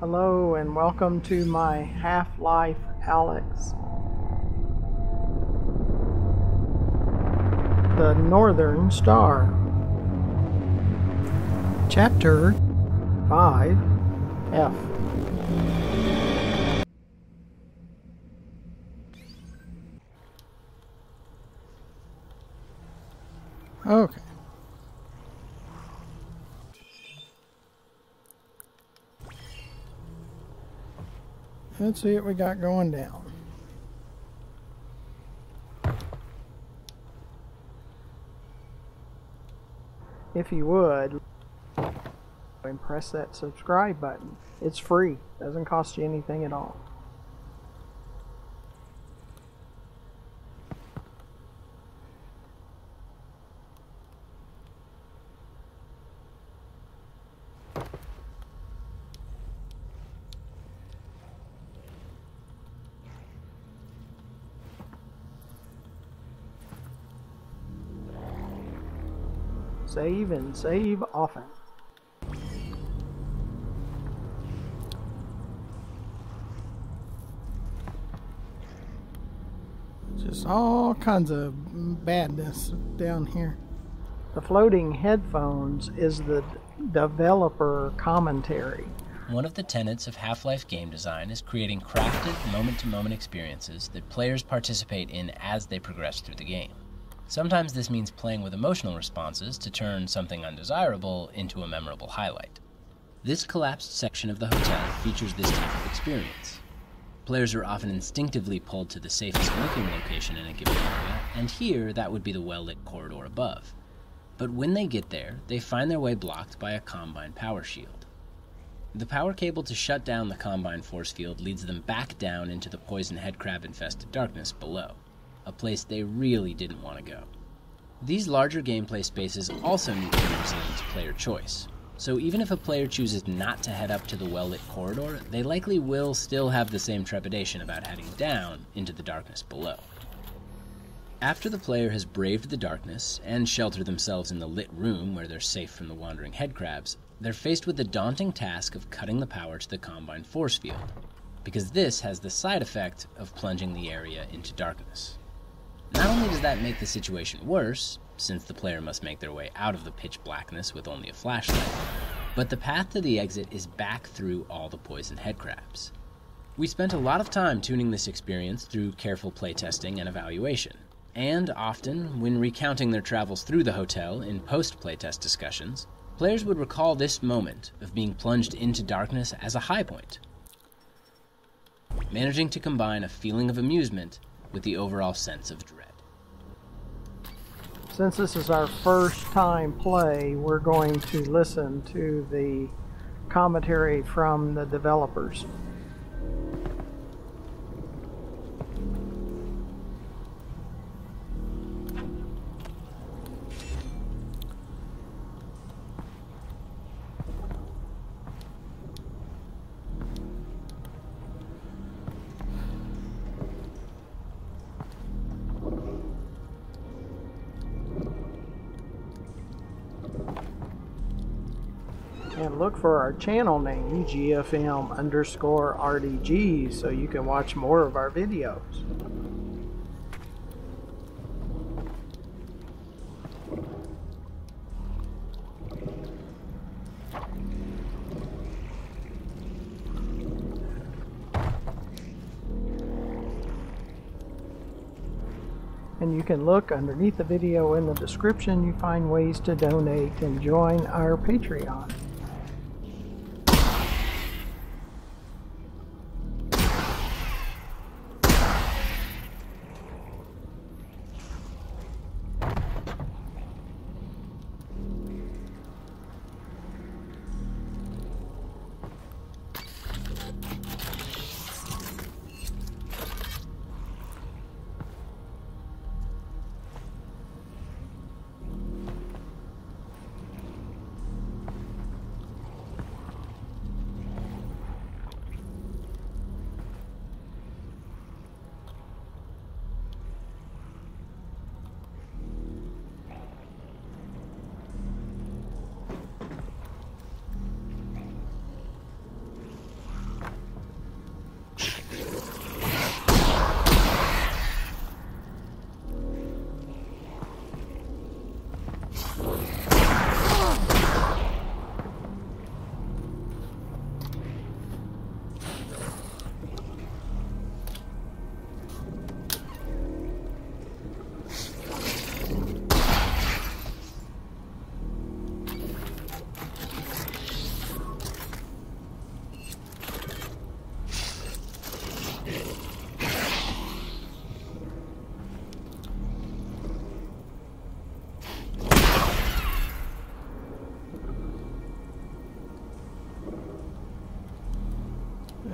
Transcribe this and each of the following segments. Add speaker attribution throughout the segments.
Speaker 1: Hello and welcome to my Half Life Alyx. The Northern Star. Chapter 5F. Okay. Let's see what we got going down. If you would, and press that subscribe button. It's free. Doesn't cost you anything at all. Save and save often. Just all kinds of badness down here. The floating headphones is the developer commentary.
Speaker 2: One of the tenets of Half-Life game design is creating crafted, moment-to-moment experiences that players participate in as they progress through the game. Sometimes this means playing with emotional responses to turn something undesirable into a memorable highlight. This collapsed section of the hotel features this type of experience. Players are often instinctively pulled to the safest smoking location in a given area, and here that would be the well-lit corridor above. But when they get there, they find their way blocked by a Combine power shield. The power cable to shut down the Combine force field leads them back down into the poison headcrab-infested darkness below, a place they really didn't want to go. These larger gameplay spaces also need to be resilient to player choice, so even if a player chooses not to head up to the well-lit corridor, they likely will still have the same trepidation about heading down into the darkness below. After the player has braved the darkness and sheltered themselves in the lit room where they're safe from the wandering headcrabs, they're faced with the daunting task of cutting the power to the Combine force field, because this has the side effect of plunging the area into darkness. Not only does that make the situation worse, since the player must make their way out of the pitch blackness with only a flashlight, but the path to the exit is back through all the poison headcrabs. We spent a lot of time tuning this experience through careful playtesting and evaluation, and often, when recounting their travels through the hotel in post-playtest discussions, players would recall this moment of being plunged into darkness as a high point, managing to combine a feeling of amusement with the overall sense of dread.
Speaker 1: Since this is our first time play, we're going to listen to the commentary from the developers. And look for our channel name, GFM_RDG, so you can watch more of our videos. And you can look underneath the video in the description. You find ways to donate and join our Patreon.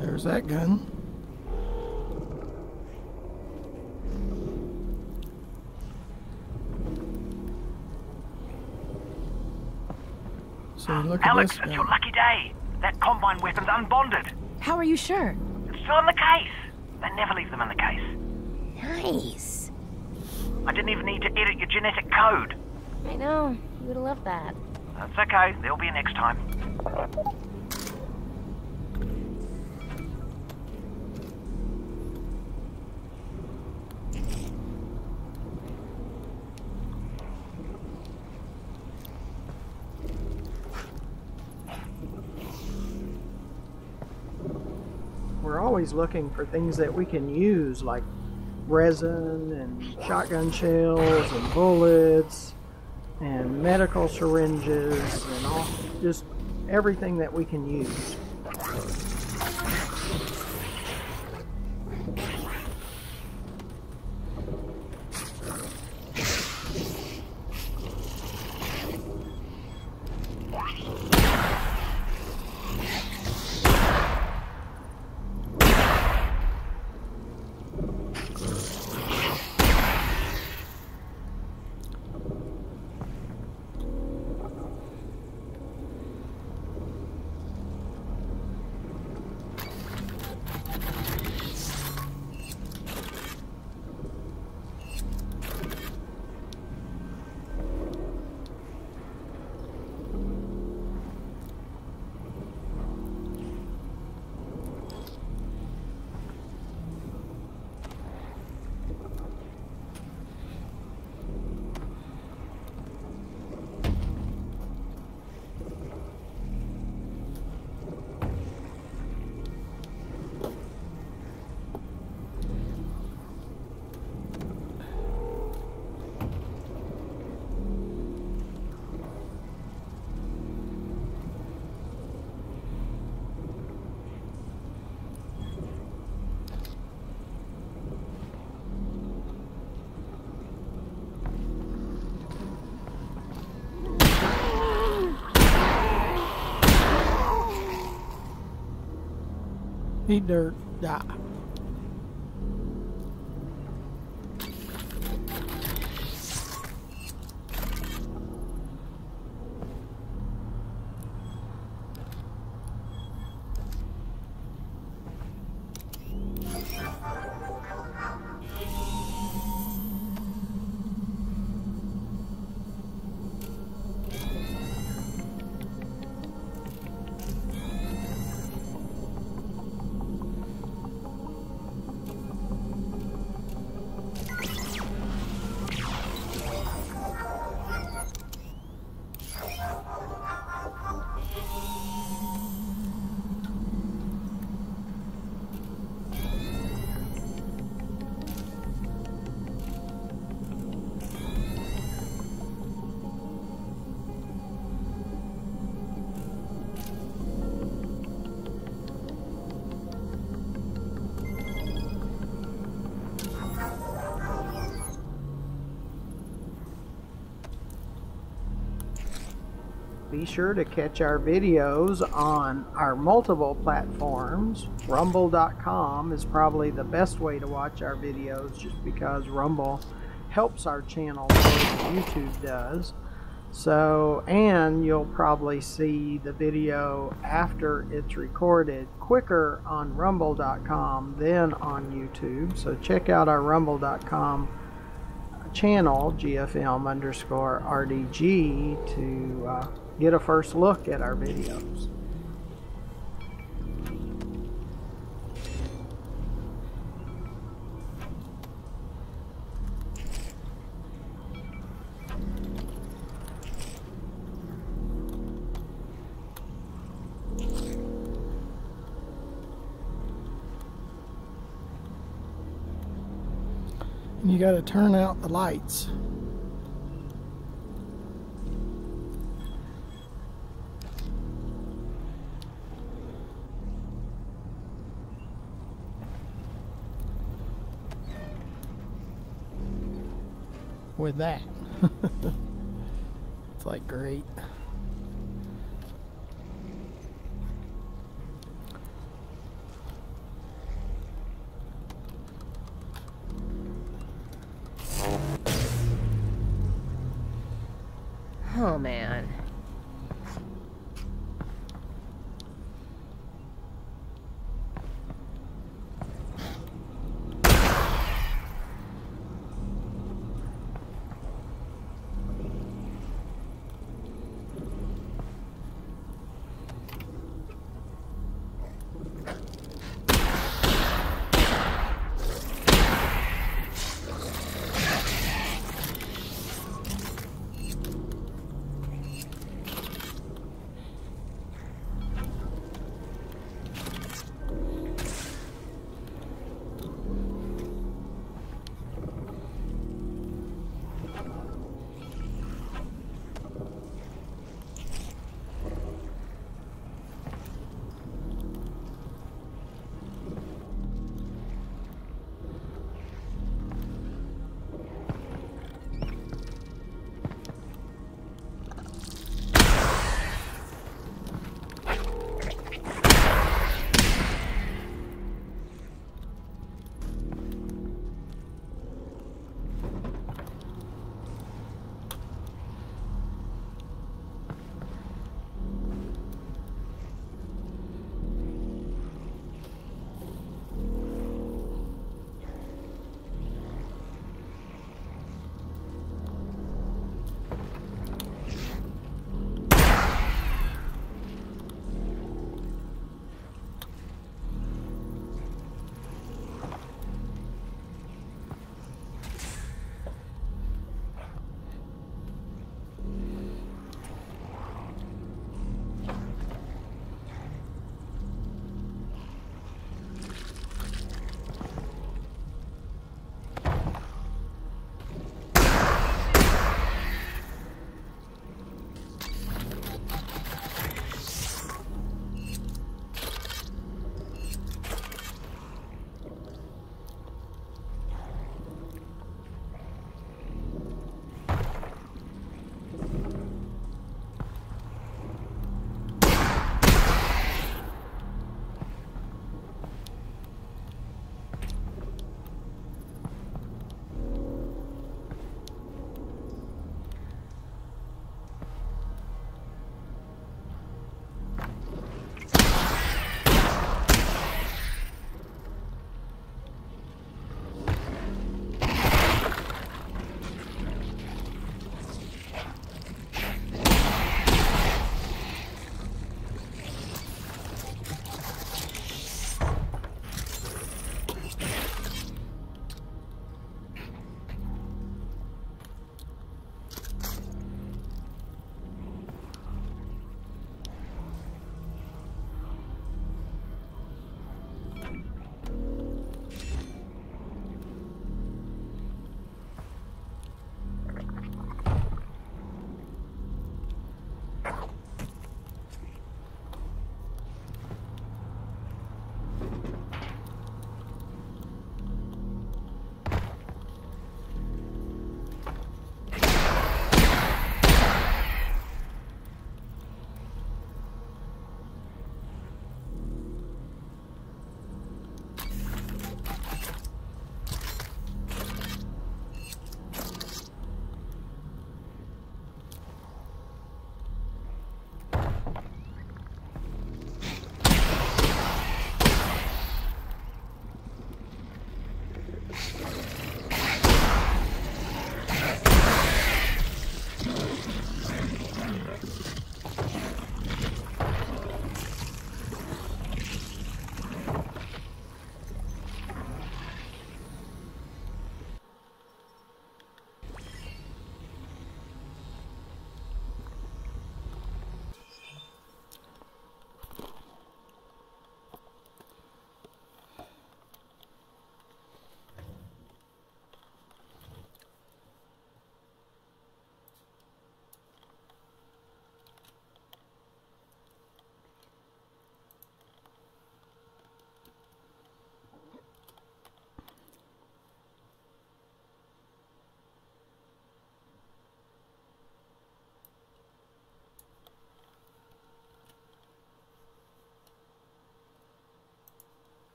Speaker 1: There's that gun. So look at
Speaker 3: Alyx,
Speaker 1: this
Speaker 3: it's
Speaker 1: gun.
Speaker 3: your lucky day. That combine weapon's unbonded.
Speaker 4: How are you sure?
Speaker 3: It's still in the case. They never leave them in the case.
Speaker 4: Nice.
Speaker 3: I didn't even need to edit your genetic code.
Speaker 4: I know. You would have loved that.
Speaker 3: That's okay. There'll be a next time.
Speaker 1: We're always looking for things that we can use, like resin and shotgun shells and bullets and medical syringes and all, just everything that we can use. Eat dirt, die. Be sure to catch our videos on our multiple platforms. Rumble.com is probably the best way to watch our videos, just because Rumble helps our channel more than YouTube does. So, and you'll probably see the video after it's recorded quicker on Rumble.com than on YouTube. So check out our Rumble.com channel, GFM_RDG, to get a first look at our videos. And you got to turn out the lights. With that. It's like great.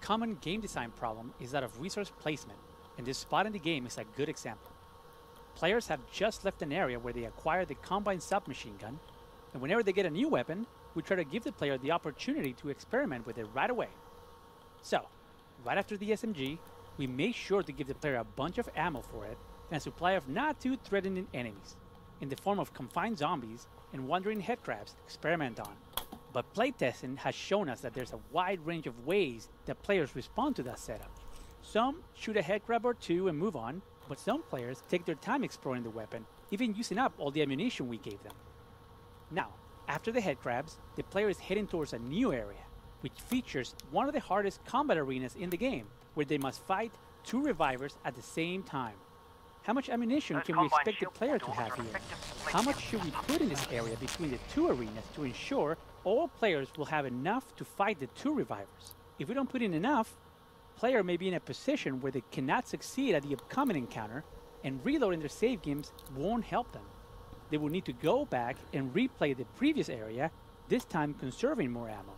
Speaker 5: common game design problem is that of resource placement, and this spot in the game is a good example. Players have just left an area where they acquired the Combine submachine gun, and whenever they get a new weapon, we try to give the player the opportunity to experiment with it right away. So, right after the SMG, we make sure to give the player a bunch of ammo for it and a supply of not too threatening enemies, in the form of confined zombies and wandering headcrabs to experiment on. But playtesting has shown us that there's a wide range of ways that players respond to that setup. Some shoot a headcrab or two and move on, but some players take their time exploring the weapon, even using up all the ammunition we gave them. Now, after the headcrabs, the player is heading towards a new area, which features one of the hardest combat arenas in the game, where they must fight 2 revivers at the same time. How much ammunition can we expect the player to have here? How much should we put in this area between the 2 arenas to ensure all players will have enough to fight the 2 revivers? If we don't put in enough, player may be in a position where they cannot succeed at the upcoming encounter, and reloading their save games won't help them. They will need to go back and replay the previous area, this time conserving more ammo.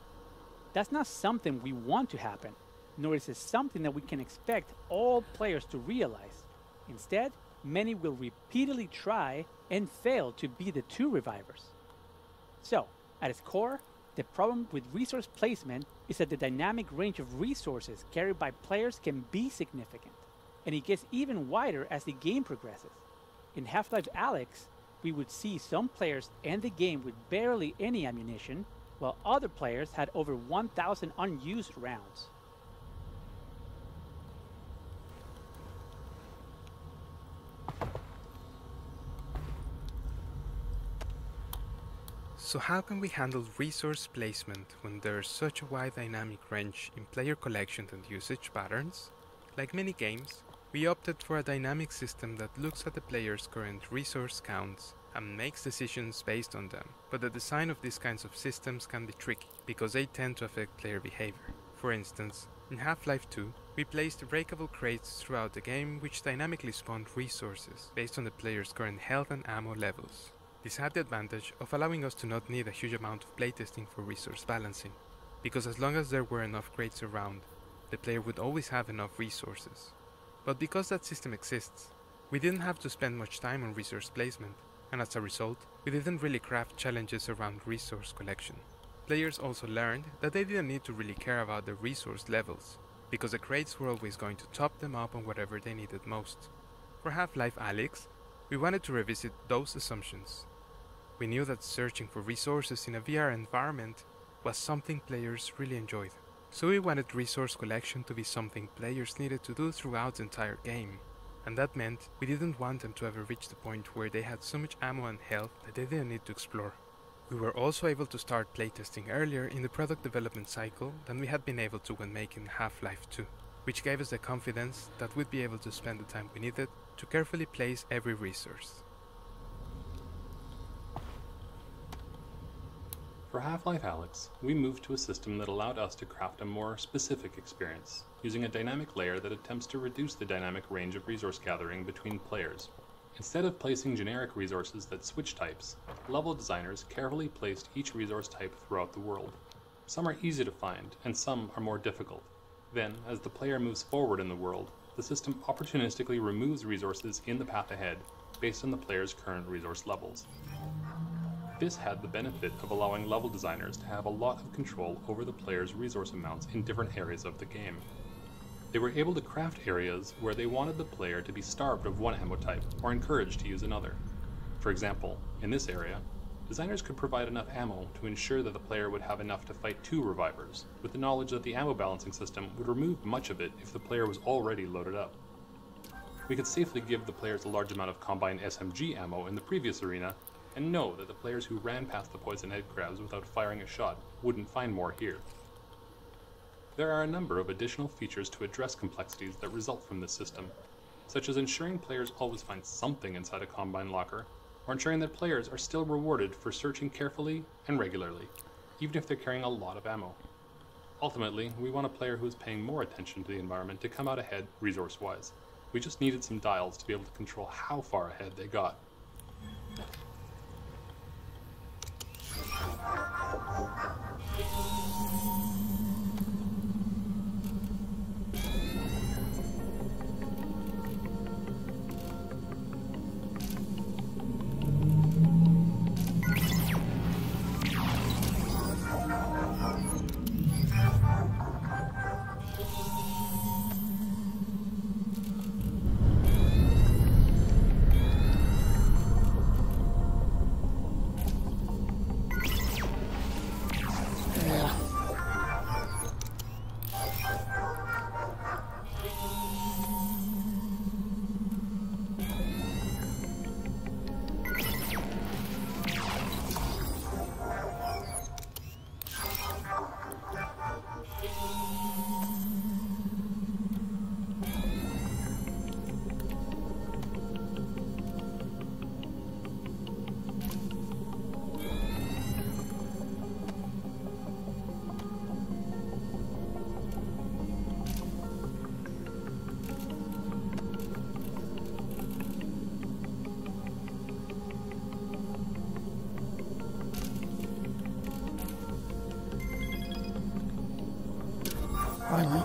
Speaker 5: That's not something we want to happen, nor is it something that we can expect all players to realize. Instead, many will repeatedly try and fail to be the 2 revivers. So, at its core, the problem with resource placement is that the dynamic range of resources carried by players can be significant, and it gets even wider as the game progresses. In Half Life Alyx, we would see some players end the game with barely any ammunition, while other players had over 1,000 unused rounds.
Speaker 6: So how can we handle resource placement when there's such a wide dynamic range in player collection and usage patterns? Like many games, we opted for a dynamic system that looks at the player's current resource counts and makes decisions based on them, but the design of these kinds of systems can be tricky because they tend to affect player behavior. For instance, in Half-Life 2, we placed breakable crates throughout the game which dynamically spawned resources based on the player's current health and ammo levels. This had the advantage of allowing us to not need a huge amount of playtesting for resource balancing, because as long as there were enough crates around, the player would always have enough resources. But because that system exists, we didn't have to spend much time on resource placement, and as a result, we didn't really craft challenges around resource collection. Players also learned that they didn't need to really care about the resource levels, because the crates were always going to top them up on whatever they needed most. For Half-Life Alyx, we wanted to revisit those assumptions. We knew that searching for resources in a VR environment was something players really enjoyed. So we wanted resource collection to be something players needed to do throughout the entire game. And that meant we didn't want them to ever reach the point where they had so much ammo and health that they didn't need to explore. We were also able to start playtesting earlier in the product development cycle than we had been able to when making Half-Life 2, which gave us the confidence that we'd be able to spend the time we needed to carefully place every resource.
Speaker 7: For Half-Life Alyx, we moved to a system that allowed us to craft a more specific experience, using a dynamic layer that attempts to reduce the dynamic range of resource gathering between players. Instead of placing generic resources that switch types, level designers carefully placed each resource type throughout the world. Some are easy to find, and some are more difficult. Then, as the player moves forward in the world, the system opportunistically removes resources in the path ahead based on the player's current resource levels. This had the benefit of allowing level designers to have a lot of control over the player's resource amounts in different areas of the game. They were able to craft areas where they wanted the player to be starved of one ammo type or encouraged to use another. For example, in this area, designers could provide enough ammo to ensure that the player would have enough to fight 2 revivers, with the knowledge that the ammo balancing system would remove much of it if the player was already loaded up. We could safely give the players a large amount of Combine SMG ammo in the previous arena, and know that the players who ran past the poison headcrabs without firing a shot wouldn't find more here. There are a number of additional features to address complexities that result from this system, such as ensuring players always find something inside a Combine locker, or ensuring that players are still rewarded for searching carefully and regularly, even if they're carrying a lot of ammo. Ultimately, we want a player who is paying more attention to the environment to come out ahead resource-wise. We just needed some dials to be able to control how far ahead they got.
Speaker 1: Finally.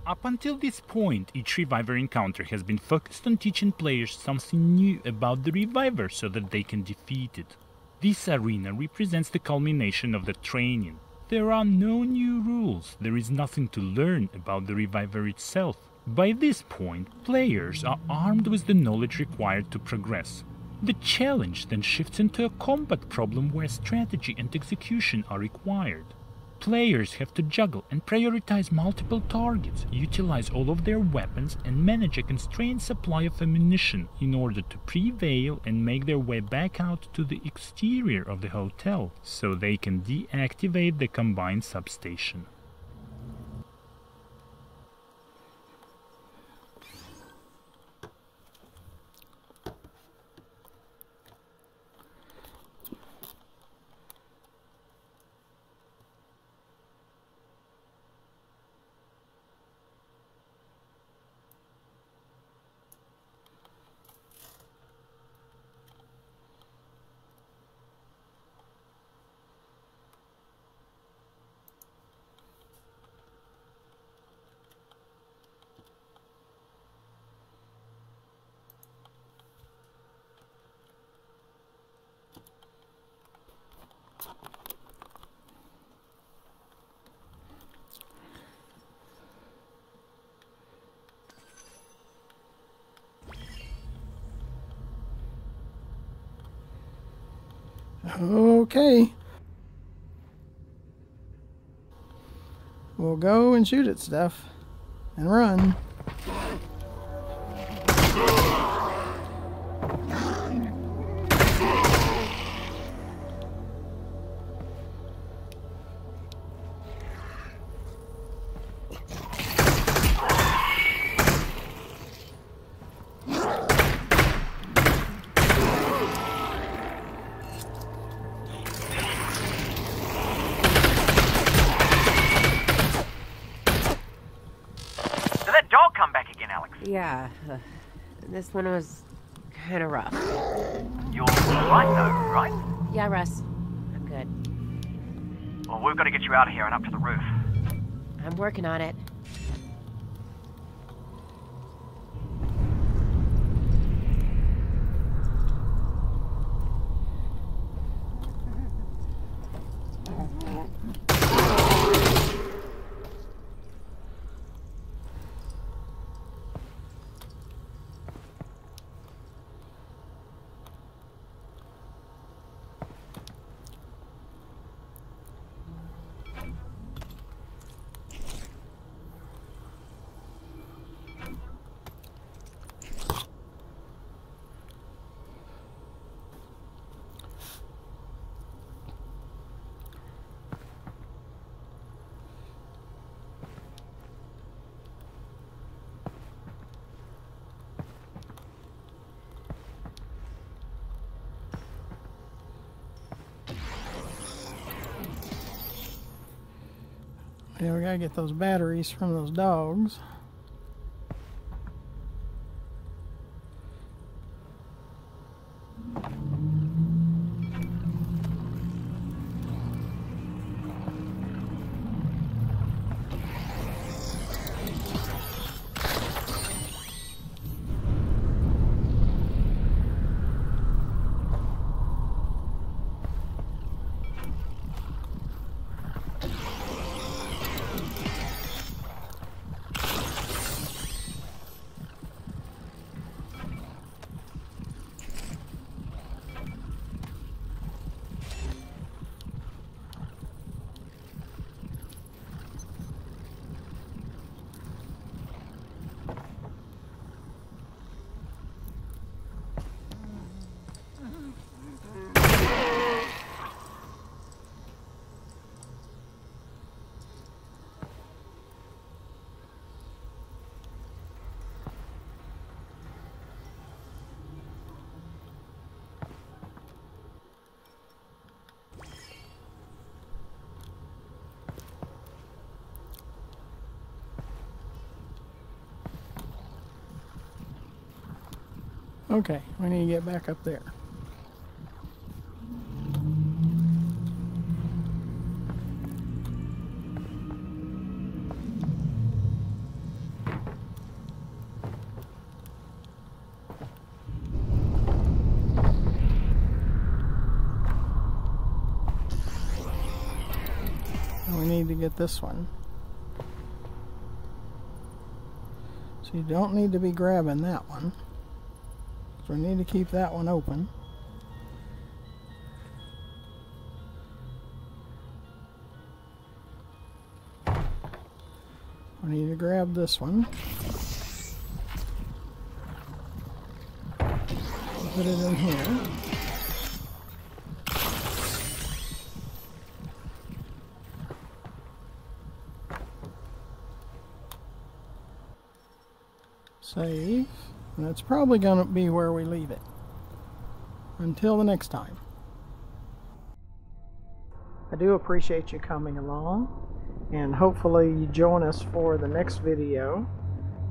Speaker 8: Up until this point, each Reviver encounter has been focused on teaching players something new about the Reviver so that they can defeat it. This arena represents the culmination of the training. There are no new rules, there is nothing to learn about the Reviver itself. By this point, players are armed with the knowledge required to progress. The challenge then shifts into a combat problem where strategy and execution are required. Players have to juggle and prioritize multiple targets, utilize all of their weapons, and manage a constrained supply of ammunition in order to prevail and make their way back out to the exterior of the hotel, so they can deactivate the combined substation.
Speaker 1: Okay. We'll go and shoot at stuff and run.
Speaker 9: Yeah, this one was kind of rough.
Speaker 3: You're right though, right?
Speaker 9: Yeah, Russ. I'm good.
Speaker 3: Well, we've got to get you out of here and up to the roof.
Speaker 9: I'm working on it.
Speaker 1: Okay, we gotta get those batteries from those dogs. Okay, we need to get back up there. And we need to get this one. So you don't need to be grabbing that one. So we need to keep that one open. We need to grab this one. Put it in here. Save. And that's probably going to be where we leave it. Until the next time. I do appreciate you coming along, and hopefully you join us for the next video,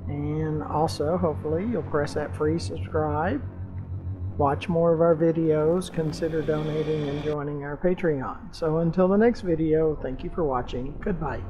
Speaker 1: and also hopefully you'll press that free subscribe, watch more of our videos, consider donating and joining our Patreon. So until the next video, thank you for watching. Goodbye.